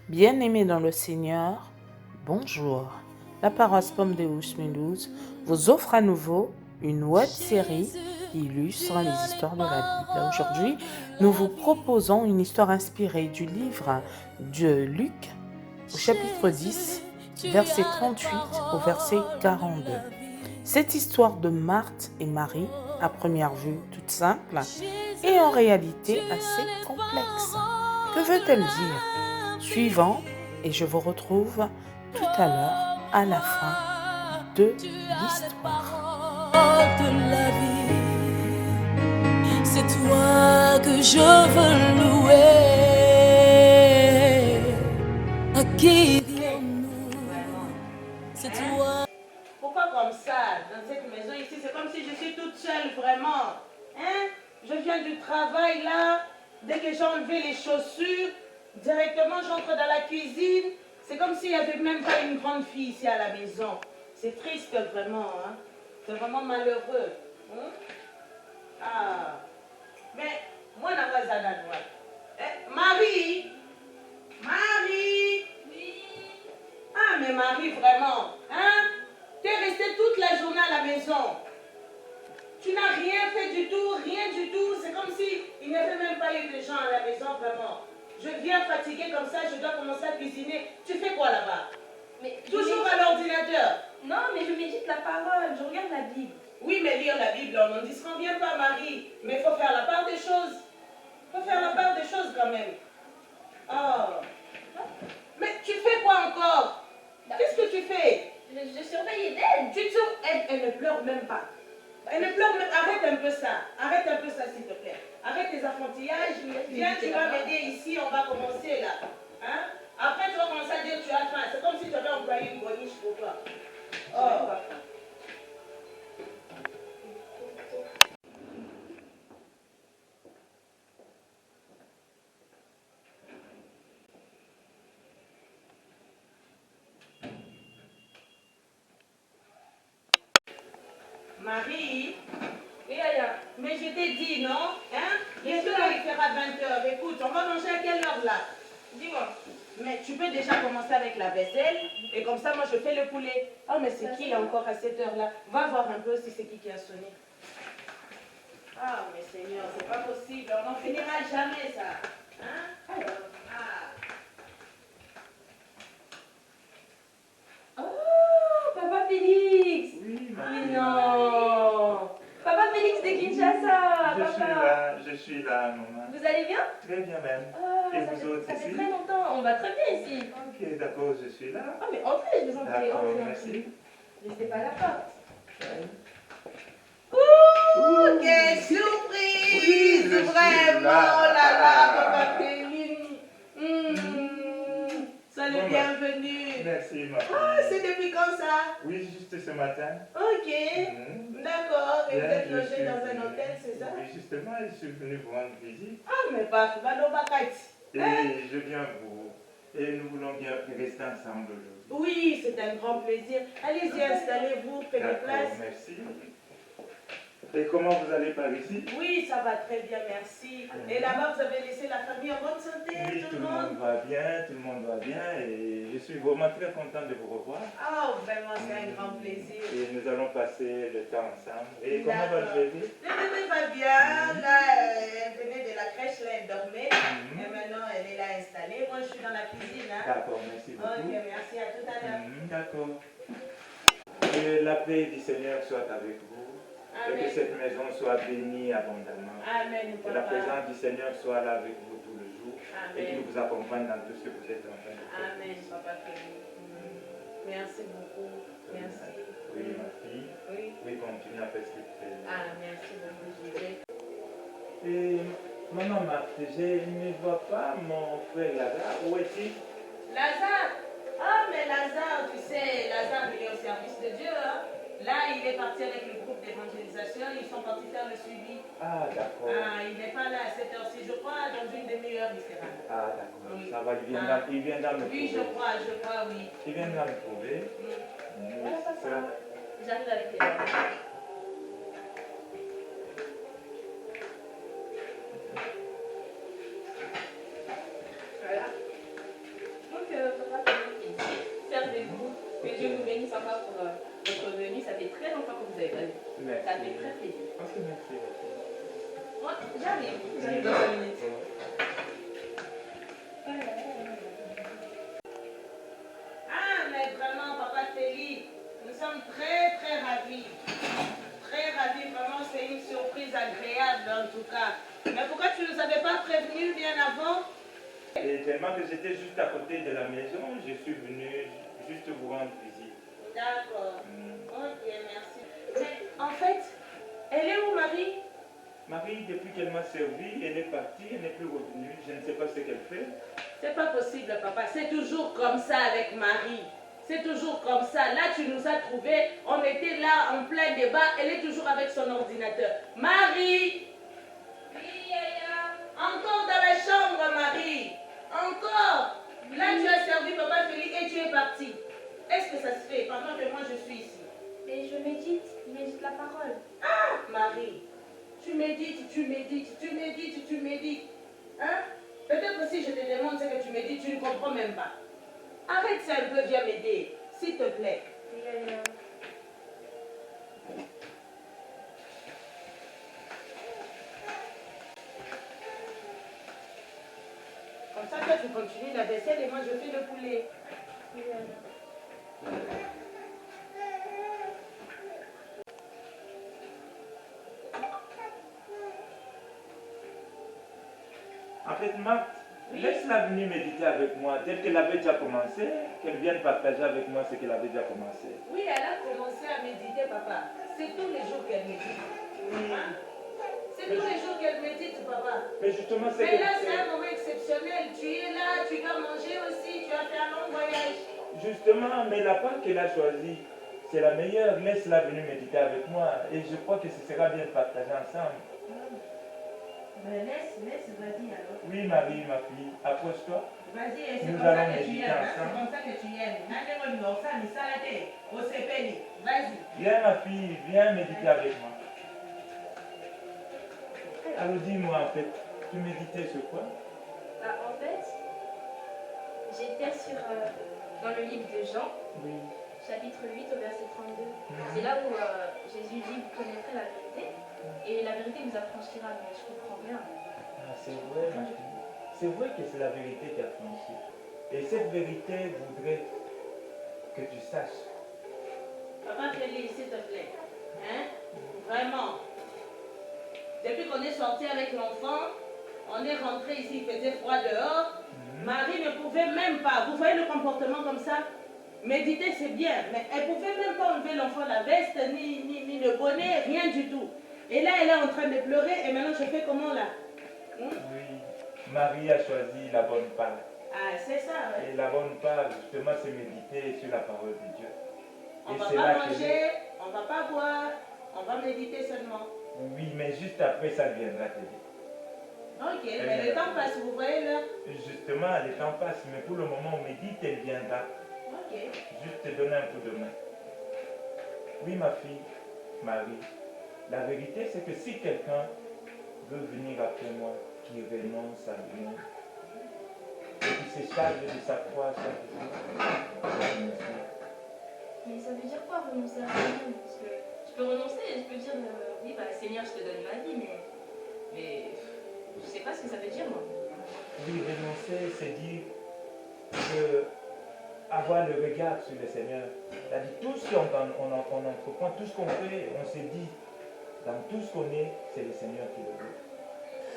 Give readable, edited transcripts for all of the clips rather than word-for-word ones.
Bien-aimés dans le Seigneur, bonjour. La paroisse Pomme de Mulhouse vous offre à nouveau une web série qui illustre les histoires de la Bible. Aujourd'hui, nous vous proposons une histoire inspirée du livre de Luc au chapitre 10, verset 38 au verset 42. Cette histoire de Marthe et Marie, à première vue toute simple, est en réalité assez complexe. Que veut-elle dire? Suivant, et je vous retrouve tout à l'heure à la fin de l'histoire. De la vie, c'est toi que je veux louer. À qui dirons-nous? C'est toi. Pourquoi comme ça, dans cette maison ici, c'est comme si je suis toute seule, vraiment. Hein? Je viens du travail là, dès que j'ai enlevé les chaussures, directement j'entre dans la cuisine. C'est comme s'il n'y avait même pas une grande fille ici à la maison. C'est triste vraiment, hein? C'est vraiment malheureux. Hein? Ah. Mais moi, je n'ai pas Marie! Marie! Oui. Ah, mais Marie, vraiment, hein? Tu es restée toute la journée à la maison. Tu n'as rien fait du tout, rien du tout. C'est comme si il n'y avait même pas eu de gens à la maison, vraiment. Je viens fatiguée comme ça, je dois commencer à cuisiner. Tu fais quoi là-bas? Toujours à l'ordinateur. Non, mais je médite la parole, je regarde la Bible. Oui, mais lire la Bible, on n'en disconvient pas, Marie. Mais il faut faire la part des choses. Il faut faire la part des choses quand même. Oh. Mais tu fais quoi encore? Qu'est-ce que tu fais? Je surveille d'elle. Elle ne pleure même pas. Elle ne pleure même. Arrête un peu ça. Arrête un peu ça, s'il te plaît. Arrête tes affantillages. Viens, tu vas m'aider ici. On va commencer là. Hein? Après, tu vas commencer à dire que tu as faim. C'est comme si tu avais employé une boniche pour toi. Oh. Marie, Oui, Aya. mais je t'ai dit, non? Hein? Bien Bientôt, sûr. il fera 20h. Écoute, on va manger à quelle heure là? Dis-moi. Mais tu peux déjà commencer avec la vaisselle et comme ça, moi, je fais le poulet. Oh, mais c'est qui encore à cette heure-là? Va voir un peu si c'est qui a sonné. Ah, mais Seigneur, c'est pas possible. On n'en finira jamais, ça. Hein? Alors. Ah. Oh, Papa Félix. Oui, Mais non. Papa Félix de Kinshasa. je suis là, maman. Vous allez bien? Très bien même. Ah, Et ça vous fait, autres ça fait ici? très longtemps. On va très bien ici. Ok, d'accord, je suis là. Oh, mais entrez, je vous en prie. D'accord, Entrez, merci. entrez. Restez pas à la porte. Ouh, quelle surprise! Oui, je suis Vraiment, là. oh là là, Papa Félix. Sois le Bon, bienvenu. Merci, ma Ah, fille. c'est depuis quand ça? Oui, juste ce matin. Ok, d'accord. Et vous Bien, êtes je logé suis dans un venu. hôtel, c'est ça? Oui, justement, je suis venu vous rendre visite. Ah, mais pas, Et je viens vous. Et nous voulons bien rester ensemble aujourd'hui. Oui, c'est un grand plaisir. Allez-y, installez-vous, prenez D'accord, place. merci. Et comment vous allez par ici? Oui, ça va très bien, merci. Et là-bas, vous avez laissé la famille en bonne santé, Oui, tout le monde? va bien, tout le monde va bien et je suis vraiment très content de vous revoir. Ah, vraiment, c'est un grand plaisir. Et nous allons passer le temps ensemble. Et comment va le bébé? Le bébé va bien. Là, elle venait de la crèche, là, elle dormait. Et maintenant, elle est là installée. Moi, je suis dans la cuisine. Hein. D'accord, merci beaucoup. Ok, merci. À tout à l'heure. D'accord. Que la paix du Seigneur soit avec vous. Et que Amen. cette maison soit bénie abondamment. Amen, Que la papa. présence du Seigneur soit là avec vous tout le jour. Et qu'il Amen. vous accompagne dans tout ce que vous êtes en train de faire. Amen, papa Félix. Merci beaucoup. Merci. Oui, ma fille. Oui. Oui, continue à faire ce que tu fais. Ah, merci beaucoup, Jésus. Et maman Marthe, je ne vois pas mon frère Lazare. Où est-il? Lazare. Ah, mais Lazare, tu sais, Lazare, il est au service de Dieu. Hein. Là, il est parti avec le groupe d'évangélisation. Ils sont partis faire le suivi. Ah, d'accord. Ah, il n'est pas là à cette heure-ci. Je crois, dans une demi-heure, il sera là. Ah, d'accord. Oui. Ça va, il viendra me trouver. Oui, je crois, oui. Il viendra me trouver. Voilà, Ça- papa. J'arrive avec les bagages. Voilà. sympa pour votre venue. Ça fait très longtemps que vous avez pas vu. Merci. Ça fait très plaisir. Ok, merci. Moi, j'arrive dans 5 minutes. Ah, mais vraiment, papa Félix, nous sommes très, très ravis. Très ravis, vraiment, c'est une surprise agréable en tout cas. Mais pourquoi tu ne nous avais pas prévenu bien avant? Et tellement que j'étais juste à côté de la maison, je suis venu juste vous rendre visite. D'accord. Ok, merci. Mais en fait, elle est où, Marie? Marie, depuis qu'elle m'a servi, elle est partie, elle n'est plus revenue. Je ne sais pas ce qu'elle fait. C'est pas possible, papa. C'est toujours comme ça avec Marie. C'est toujours comme ça. Là, tu nous as trouvés. On était là en plein débat. Elle est toujours avec son ordinateur. Marie! Oui, Yaya. Encore dans la chambre, Marie. Encore. Là, tu as servi papa Félix et tu es parti. Est-ce que ça se fait pendant que moi je suis ici? Mais je médite la parole. Ah, Marie. Tu médites, tu médites, tu médites, tu médites. Hein? Peut-être que si je te demande ce que tu médites, tu ne comprends même pas. Arrête ça un peu, viens m'aider. S'il te plaît. Oui, Yaya. Comme ça, toi, tu continues la vaisselle et moi, je fais le poulet. Oui, Yaya. En fait, Marthe, Oui. laisse-la venir méditer avec moi, tel qu'elle avait déjà commencé, qu'elle vienne partager avec moi ce qu'elle avait déjà commencé. Oui, elle a commencé à méditer, papa. C'est tous les jours qu'elle médite. Hein? C'est tous les jours qu'elle médite, papa. Mais justement, c'est Mais que... là, c'est un moment exceptionnel. Tu es là, tu vas manger aussi, tu as fait un long voyage. Justement, mais la part qu'elle a choisie, c'est la meilleure. Laisse-la venir méditer avec moi. Et je crois que ce sera bien de partager ensemble. Mais laisse, vas-y alors. Oui, Marie, ma fille, approche-toi. Vas-y, et c'est Nous comme ça allons que tu méditer aimes. Hein? ensemble. C'est comme ça que tu aimes. Vas-y. Viens, ma fille, viens méditer avec moi. Alors dis-moi, en fait, tu méditais sur quoi? Bah, en fait, j'étais dans le livre de Jean, Oui. chapitre 8 au verset 32. C'est là où Jésus dit, vous connaîtrez la vérité, et la vérité vous affranchira. Mais je comprends bien. Ah, c'est vrai, ma fille. C'est vrai que c'est la vérité qui a franchi. Et cette vérité voudrait que tu saches. Papa Félix, s'il te plaît. Hein? Vraiment. Depuis qu'on est sorti avec l'enfant, on est rentré ici, il faisait froid dehors. Marie ne pouvait même pas. Vous voyez le comportement comme ça? Méditer, c'est bien, mais elle ne pouvait même pas enlever l'enfant la veste, ni le bonnet, rien du tout. Et là, elle est en train de pleurer, et maintenant, je fais comment là? Oui, Marie a choisi la bonne part. Ah, c'est ça, ouais. Et la bonne part, justement, c'est méditer sur la parole de Dieu. On Et va c'est pas là qu'elle manger, est. on va pas boire, on va méditer seulement. Oui, mais juste après, ça viendra t'aider. Ok, mais le temps passe, vous voyez là? Justement, le temps passe, mais pour le moment, on médite, elle viendra. Ok. Juste te donner un coup de main. Oui, ma fille, Marie, la vérité, c'est que si quelqu'un veut venir après moi, qui renonce à lui, et qui se charge de sa croix chaque jour, je me suis. Mais ça veut dire quoi renoncer à rien? Parce que je peux renoncer et je peux dire, oui, bah Seigneur, je te donne ma vie, mais je sais pas ce que ça veut dire, moi. Oui, renoncer, c'est dire que avoir le regard sur le Seigneur. C'est-à-dire tout ce qu'on entreprend, tout ce qu'on fait, on se dit, dans tout ce qu'on est, c'est le Seigneur qui le veut.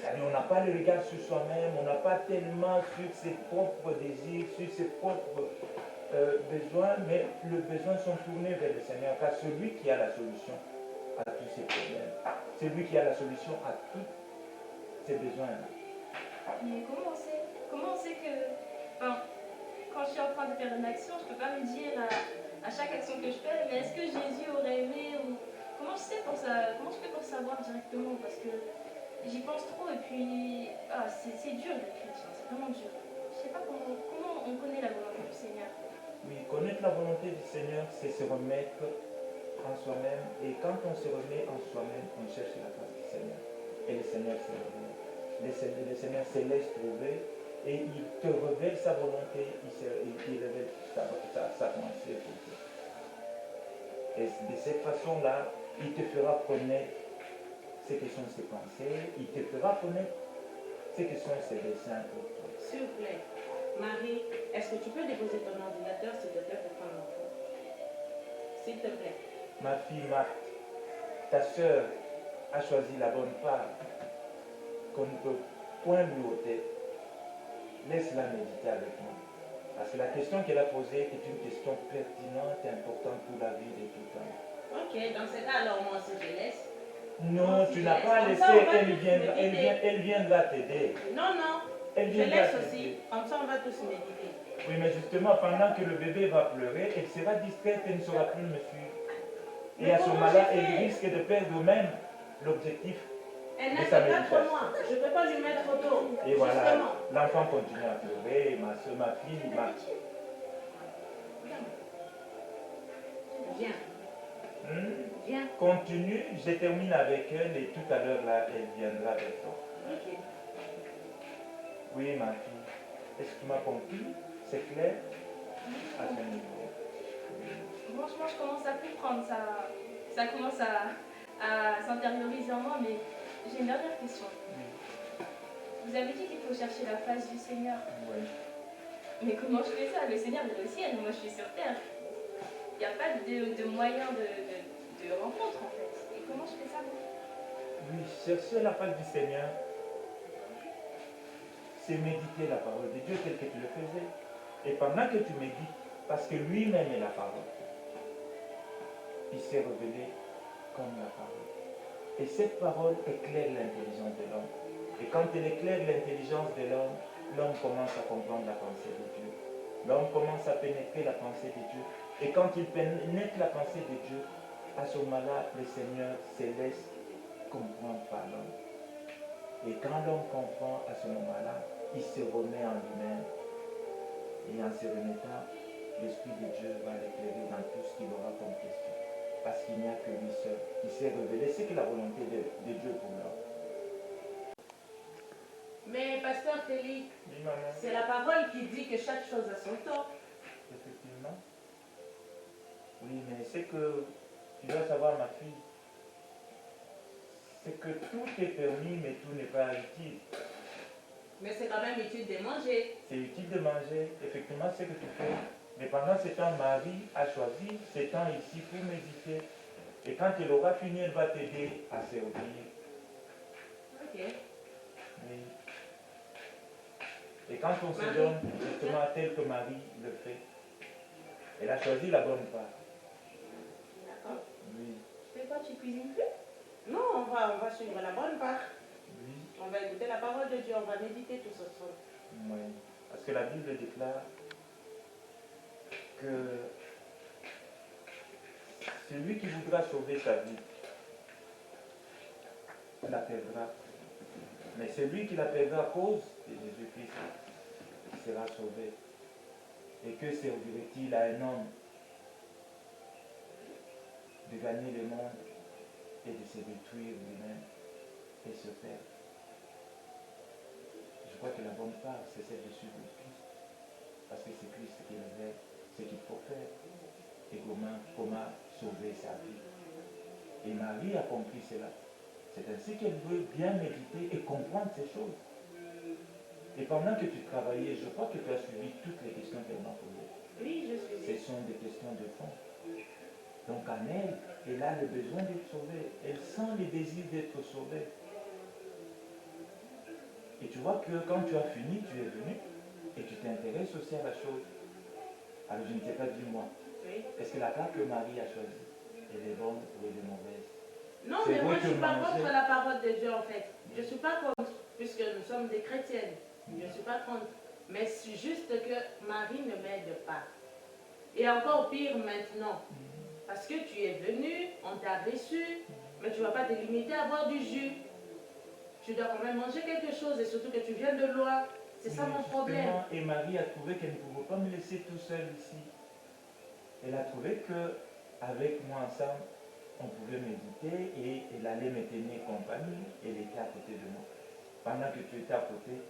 C'est-à-dire on n'a pas le regard sur soi-même, on n'a pas tellement sur ses propres désirs, sur ses propres besoins, mais les besoins sont tournés vers le Seigneur, car celui qui a la solution à tous ses problèmes, celui qui a la solution à tous ses besoins. Mais comment on sait que... Enfin, quand je suis en train de faire une action, je ne peux pas me dire à chaque action que je fais, mais est-ce que Jésus aurait aimé ou... Comment je fais pour savoir directement? Parce que j'y pense trop et puis... Ah, c'est dur d'être chrétien, c'est vraiment dur. Je sais pas comment on connaît la volonté du Seigneur. Oui, connaître la volonté du Seigneur, c'est se remettre en soi-même. Et quand on se remet en soi-même, on cherche la face du Seigneur. Et le Seigneur se révèle. Le Seigneur se laisse trouver et il te révèle sa volonté, il révèle sa pensée pour toi. Et de cette façon-là, il te fera connaître ce que sont ses pensées, il te fera connaître ce que sont ses desseins pour toi. S'il vous plaît, Marie, est-ce que tu peux déposer ton ordinateur, s'il te plaît, pour prendre l'enfant? S'il te plaît. Ma fille Marthe, ta sœur a choisi la bonne part qu'on ne peut point lui ôter. Laisse-la méditer avec moi. Parce que la question qu'elle a posée est une question pertinente et importante pour la vie de tout temps. Ok, dans ce cas, alors moi aussi je laisse. Non, tu n'as pas laissé, elle viendra t'aider. Non, non, Elle je viendra laisse t'aider. aussi. Comme ça, on va tous méditer. Oui, mais justement, pendant que le bébé va pleurer, elle sera distraite et ne saura plus me suivre. Et à ce moment-là, elle risque de perdre même l'objectif. Elle de n'a sa que 4 méditation. mois. Je ne peux pas lui mettre auto. Et voilà, Justement. l'enfant continue à pleurer, et ma soeur, ma fille, Viens, viens. continue, je termine avec elle et tout à l'heure là, elle viendra vers toi. Ok. Oui, ma fille, est-ce que tu m'as compris? C'est clair? À ce niveau. Franchement, je commence à comprendre, ça commence à s'intérioriser en moi, mais j'ai une dernière question. Vous avez dit qu'il faut chercher la face du Seigneur. Oui. Mais comment je fais ça? Le Seigneur est au ciel, moi je suis sur terre. Il n'y a pas de moyen de rencontre en fait. Et comment je fais ça moi? Oui, chercher la face du Seigneur, c'est méditer la parole de Dieu tel que tu le faisais. Et pendant que tu médites, parce que lui-même est la parole, il s'est révélé comme la parole. Et cette parole éclaire l'intelligence de l'homme. Et quand elle éclaire l'intelligence de l'homme, l'homme commence à comprendre la pensée de Dieu. L'homme commence à pénétrer la pensée de Dieu. Et quand il pénètre la pensée de Dieu, à ce moment-là, le Seigneur se laisse comprendre par l'homme. Et quand l'homme comprend, à ce moment-là, il se remet en lui-même. Et en se remettant, l'Esprit de Dieu va l'éclairer dans tout ce qu'il aura comme question. Parce qu'il n'y a que lui seul qui s'est révélé. C'est que la volonté de Dieu pour l'homme. Mais pasteur Félix, Oui, maman. c'est la parole qui dit que chaque chose a son temps. Effectivement. Oui, mais c'est que tu dois savoir, ma fille, c'est que tout est permis, mais tout n'est pas utile. Mais c'est quand même utile de manger. C'est utile de manger, effectivement, ce que tu fais. Mais pendant ce temps, Marie a choisi ce temps ici pour méditer. Et quand elle aura fini, elle va t'aider à servir. Ok. Oui. Et quand on se donne justement tel que Marie le fait, elle a choisi la bonne part. D'accord. Oui. Tu fais quoi? Tu cuisines plus? Non, on va suivre la bonne part. Oui. On va écouter la parole de Dieu, on va méditer tous ensemble. Oui. Parce que la Bible déclare que celui qui voudra sauver sa vie la perdra. Mais celui qui la perdra à cause de Jésus-Christ sera sauvé. Et que servirait-il à un homme de gagner le monde et de se détruire lui-même et se perdre? Je crois que la bonne part, c'est celle de suivre le Christ. Parce que c'est Christ qui révèle ce qu'il faut faire et comment sauver sa vie. Et Marie a compris cela. C'est ainsi qu'elle veut bien méditer et comprendre ces choses. Et pendant que tu travaillais, je crois que tu as suivi toutes les questions qu'elle m'a posées. Oui, je suis. Ce sont des questions de fond. Donc en elle, elle a le besoin d'être sauvée. Elle sent le désir d'être sauvée. Et tu vois que quand tu as fini, tu es venu et tu t'intéresses aussi à la chose. Alors je ne t'ai pas dit moi. Oui. Est-ce que la part que Marie a choisie, elle est bonne ou elle est mauvaise? Non, C'est mais moi vrai je ne suis que pas manger- contre la parole de Dieu en fait. Je ne suis pas contre, puisque nous sommes des chrétiennes. Je ne suis pas contre. Mais c'est juste que Marie ne m'aide pas. Et encore pire maintenant. Parce que tu es venu, on t'a reçu, mais tu ne vas pas te limiter à boire du jus. Tu dois quand même manger quelque chose, et surtout que tu viens de loin. C'est ça mon problème. Justement, et Marie a trouvé qu'elle ne pouvait pas me laisser tout seul ici. Elle a trouvé que avec moi ensemble, on pouvait méditer et elle allait me tenir compagnie. Elle était à côté de moi. Pendant que tu étais à côté,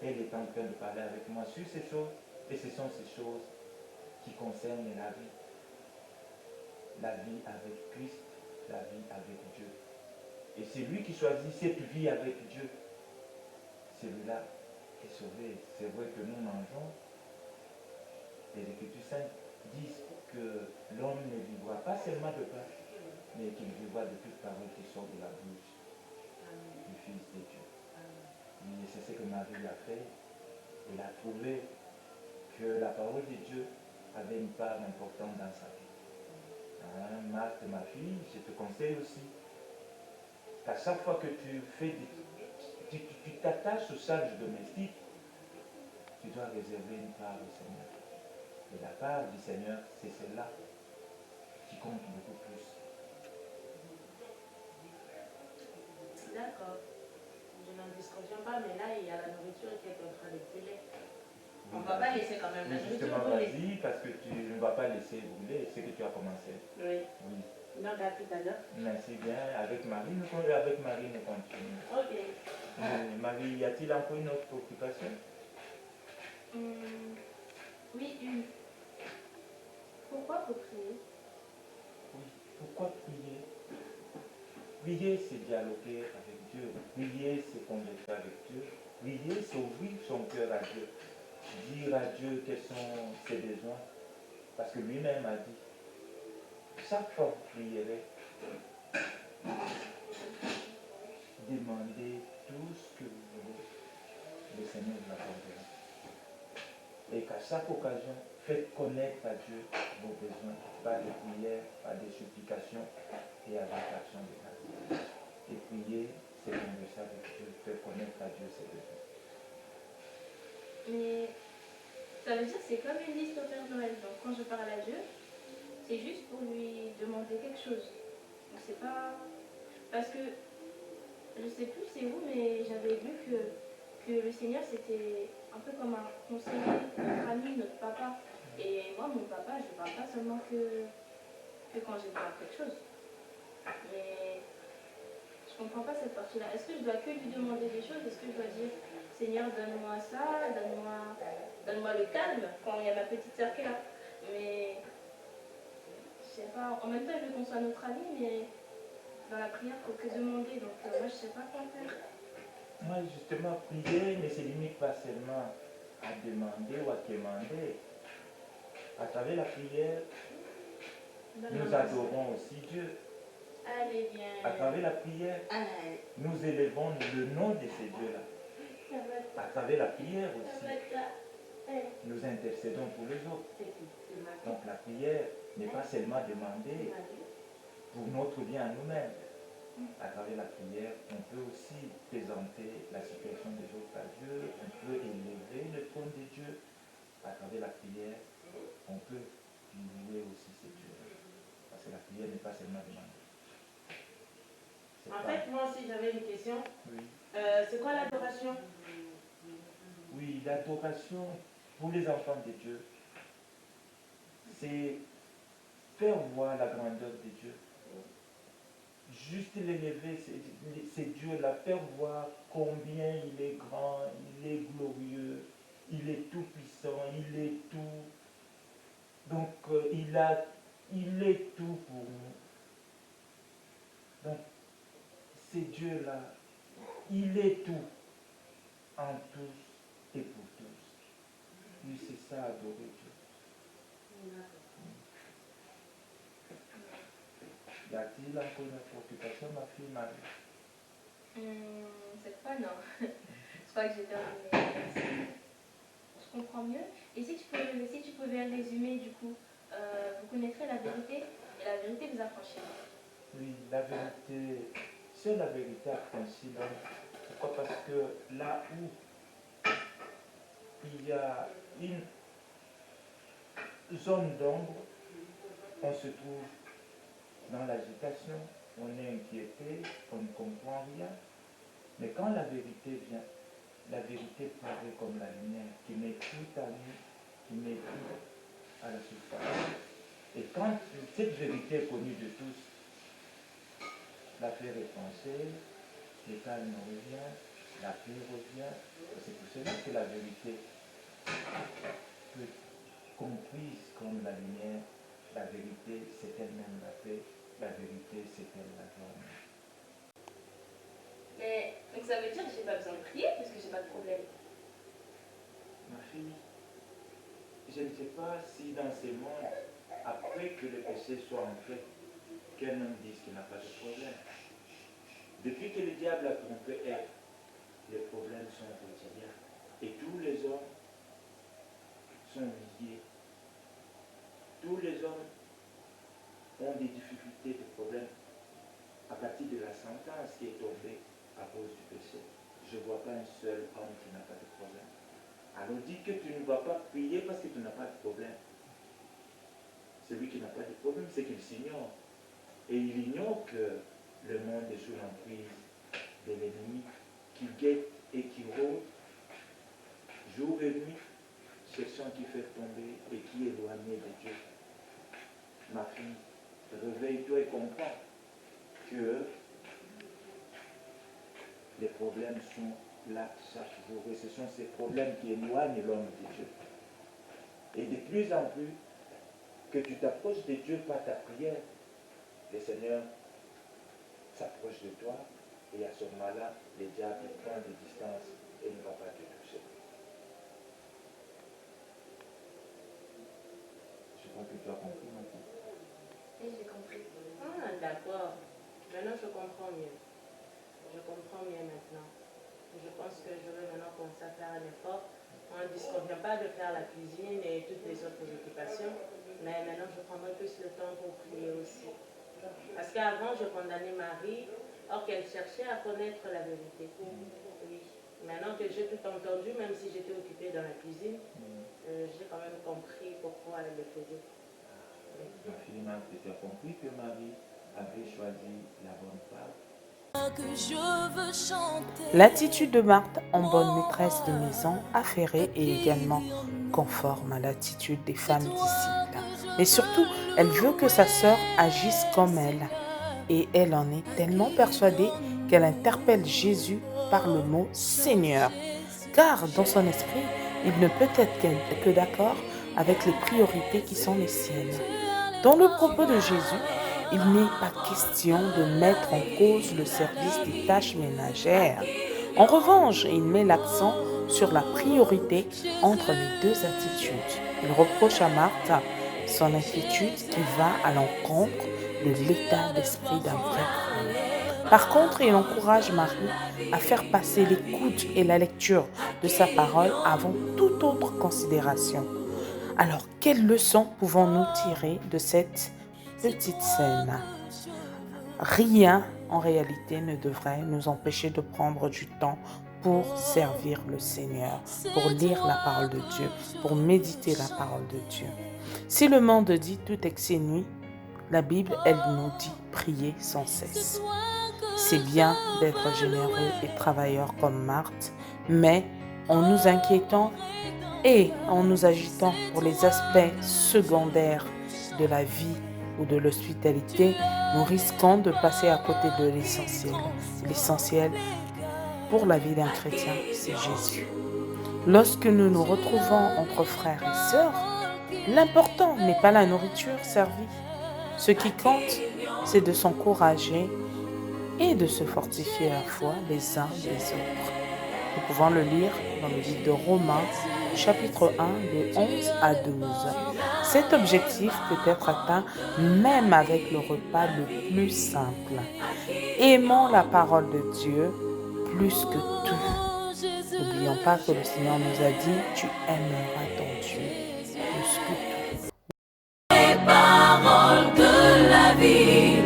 elle est en train de parler avec moi sur ces choses. Et ce sont ces choses qui concernent la vie. la vie avec Christ, la vie avec Dieu. Et c'est lui qui choisit cette vie avec Dieu. Celui-là est sauvé. C'est vrai que nous mangeons. Les Écritures saintes disent que l'homme ne vivra pas seulement de pain, mais qu'il vivra de toute parole qui sort de la bouche du Fils de Dieu. Et c'est ce que Marie a fait. Elle a trouvé que la parole de Dieu avait une part importante dans sa vie. Hein, Marthe, ma fille, je te conseille aussi qu'à chaque fois que tu t'attaches aux charges domestiques, tu dois réserver une part au Seigneur. Et la part du Seigneur, c'est celle-là qui compte beaucoup plus. D'accord. Je n'en disconviens pas, mais là, il y a la nourriture qui est en train de brûler. On ne va pas laisser quand même la Mais nourriture justement, brûler. vas-y, parce que tu ne vas pas laisser brûler ce que tu as commencé. Oui. Oui. Donc à tout à l'heure. Merci bien. Avec Marie, nous continuons. Ok. Marie, y a-t-il encore une autre préoccupation? Oui, une. Pourquoi faut prier? Oui. Pourquoi prier? Prier, c'est dialoguer avec Dieu. Prier, c'est converser avec Dieu. Prier, c'est ouvrir son cœur à Dieu. Dire à Dieu quels sont ses besoins. Parce que lui-même a dit, chaque fois que vous prierez, demandez tout ce que vous voulez. Le Seigneur vous accordera. Et qu'à chaque occasion, faites connaître à Dieu vos besoins par des prières, par des supplications et avec l'action de grâce. Et prier, c'est converser avec Dieu, faire connaître à Dieu ses besoins. Mais ça veut dire que c'est comme une liste au Père Noël. Donc quand je parle à Dieu, c'est juste pour lui demander quelque chose. Donc c'est pas... Parce que, je sais plus c'est où, mais j'avais vu que le Seigneur c'était un peu comme un conseiller, notre ami, notre papa. Et moi, mon papa, je parle pas seulement que quand j'ai besoin de quelque chose. Mais je comprends pas cette partie-là. Est-ce que je dois que lui demander des choses? Est-ce que je dois dire, Seigneur, donne-moi ça, donne-moi le calme quand il y a ma petite sœur qui est là? Mais je sais pas, en même temps, je veux qu'on soit notre ami, mais dans la prière, il faut que demander. Donc moi, je sais pas quoi faire. Moi, justement, prier ne se limite pas seulement à demander ou à quémander. À travers la prière, nous adorons aussi Dieu. Allez, viens. À travers la prière, Allez. nous élevons le nom de ces dieux-là. À travers la prière aussi, nous intercédons pour les autres. Donc la prière n'est pas seulement demander pour notre bien à nous-mêmes. À travers la prière, on peut aussi présenter la situation des autres à Dieu, on peut élever le trône de Dieu. À travers la prière, on peut louer aussi ces dieux. Parce que la prière n'est pas seulement demander. En fait, moi aussi, j'avais une question. Oui. C'est quoi l'adoration? Oui, l'adoration pour les enfants de Dieu, c'est faire voir la grandeur de Dieu. Juste l'élever, c'est Dieu, la faire voir combien il est grand, il est glorieux, il est tout puissant, il est tout. Donc, il est tout pour nous. Donc, c'est Dieu-là, il est tout en tous et pour tous. Oui, c'est ça, adorer Dieu. Y a-t-il encore une préoccupation, ma fille Marie? Cette fois, non. Je crois que j'ai terminé. Je comprends mieux. Et si tu pouvais résumer, du coup, vous connaîtrez la vérité et la vérité vous affranchira. Oui, la vérité, c'est la vérité affranchie l'homme. Pourquoi? Parce que là où il y a une zone d'ombre, on se trouve dans l'agitation, on est inquiété, on ne comprend rien. Mais quand la vérité vient, la vérité paraît comme la lumière qui met tout à nu, qui met tout à la surface. Et quand cette vérité est connue de tous, l'affaire est tranchée, le calme revient, la paix revient. C'est pour cela que la vérité peut être comprise comme la lumière La vérité, c'est elle-même la paix. La vérité, c'est elle la joie. Mais donc ça veut dire que j'ai pas besoin de prier parce que j'ai pas de problème. Ma fille, je ne sais pas si dans ce monde, après que le péché soit entré, qu'un homme dise qu'il n'a pas de problème. Depuis que le diable a trompé Ève, les problèmes sont quotidiens. Et tous les hommes sont liés. Tous les hommes ont des difficultés, des problèmes à partir de la sentence qui est tombée à cause du péché. Je ne vois pas un seul homme qui n'a pas de problème. Alors dis que tu ne vas pas prier parce que tu n'as pas de problème. Celui qui n'a pas de problème, c'est qu'il s'ignore. Et il ignore que le monde est sous l'emprise de l'ennemi qui guette et qui rôde jour et nuit, cherchant qui fait tomber et qui est éloigné de Dieu. Ma fille, réveille-toi et comprends que les problèmes sont là chaque jour et ce sont ces problèmes qui éloignent l'homme de Dieu. Et de plus en plus que tu t'approches de Dieu par ta prière, le Seigneur s'approche de toi et à ce moment-là, le diable prend des distances et ne va pas te toucher. Je crois que tu as compris maintenant. Oui, j'ai compris. Ah, d'accord. Maintenant, je comprends mieux. Je comprends mieux maintenant. Je pense que je vais maintenant commencer à faire un effort. On ne disconvient pas de faire la cuisine et toutes les autres occupations, mais maintenant, je prendrai plus le temps pour prier aussi. Parce qu'avant, je condamnais Marie, or qu'elle cherchait à connaître la vérité. Oui. Maintenant que j'ai tout entendu, même si j'étais occupée dans la cuisine, j'ai quand même compris pourquoi elle le faisait. Ma fille, tu as compris que Marie avait choisi la bonne part. L'attitude de Marthe en bonne maîtresse de maison affairée est également conforme à l'attitude des femmes disciples. Mais surtout, elle veut que sa sœur agisse comme elle. Et elle en est tellement persuadée qu'elle interpelle Jésus par le mot Seigneur. Car dans son esprit, il ne peut être que d'accord avec les priorités qui sont les siennes. Dans le propos de Jésus, il n'est pas question de mettre en cause le service des tâches ménagères. En revanche, il met l'accent sur la priorité entre les deux attitudes. Il reproche à Marthe son inquiétude qui va à l'encontre de l'état d'esprit d'un vrai croyant. Par contre, il encourage Marie à faire passer l'écoute et la lecture de sa parole avant toute autre considération. Alors, quelle leçon pouvons-nous tirer de cette petite scène? Rien, en réalité, ne devrait nous empêcher de prendre du temps pour servir le Seigneur, pour lire la parole de Dieu, pour méditer la parole de Dieu. Si le monde dit tout excès nuit, la Bible, elle nous dit prier sans cesse. C'est bien d'être généreux et travailleur comme Marthe, mais en nous inquiétant et en nous agitant pour les aspects secondaires de la vie ou de l'hospitalité, nous risquons de passer à côté de l'essentiel. L'essentiel pour la vie d'un chrétien, c'est Jésus. Lorsque nous nous retrouvons entre frères et sœurs, l'important n'est pas la nourriture servie. Ce qui compte, c'est de s'encourager et de se fortifier à la foi les uns des autres. Nous pouvons le lire dans le livre de Romains, chapitre 1, de 11 à 12. Cet objectif peut être atteint même avec le repas le plus simple. Aimons la parole de Dieu plus que tout. N'oublions pas que le Seigneur nous a dit « Tu aimeras ton Dieu plus que tout ». Les paroles de la vie,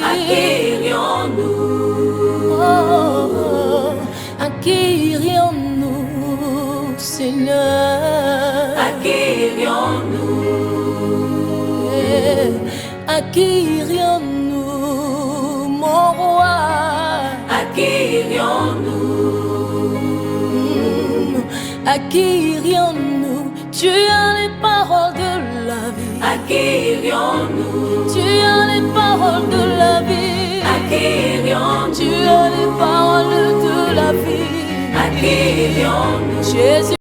acquérions-nous. Acquérions-nous, Seigneur. Acquérions-nous. Acquérions-nous, mon roi. Acquérions-nous. Acquérions-nous. Tu as les paroles de la vie. Acquérions-nous. Tu as les paroles de la vie. Acquérions-nous. Tu as les paroles de la vie. Acquérions-nous. Jésus.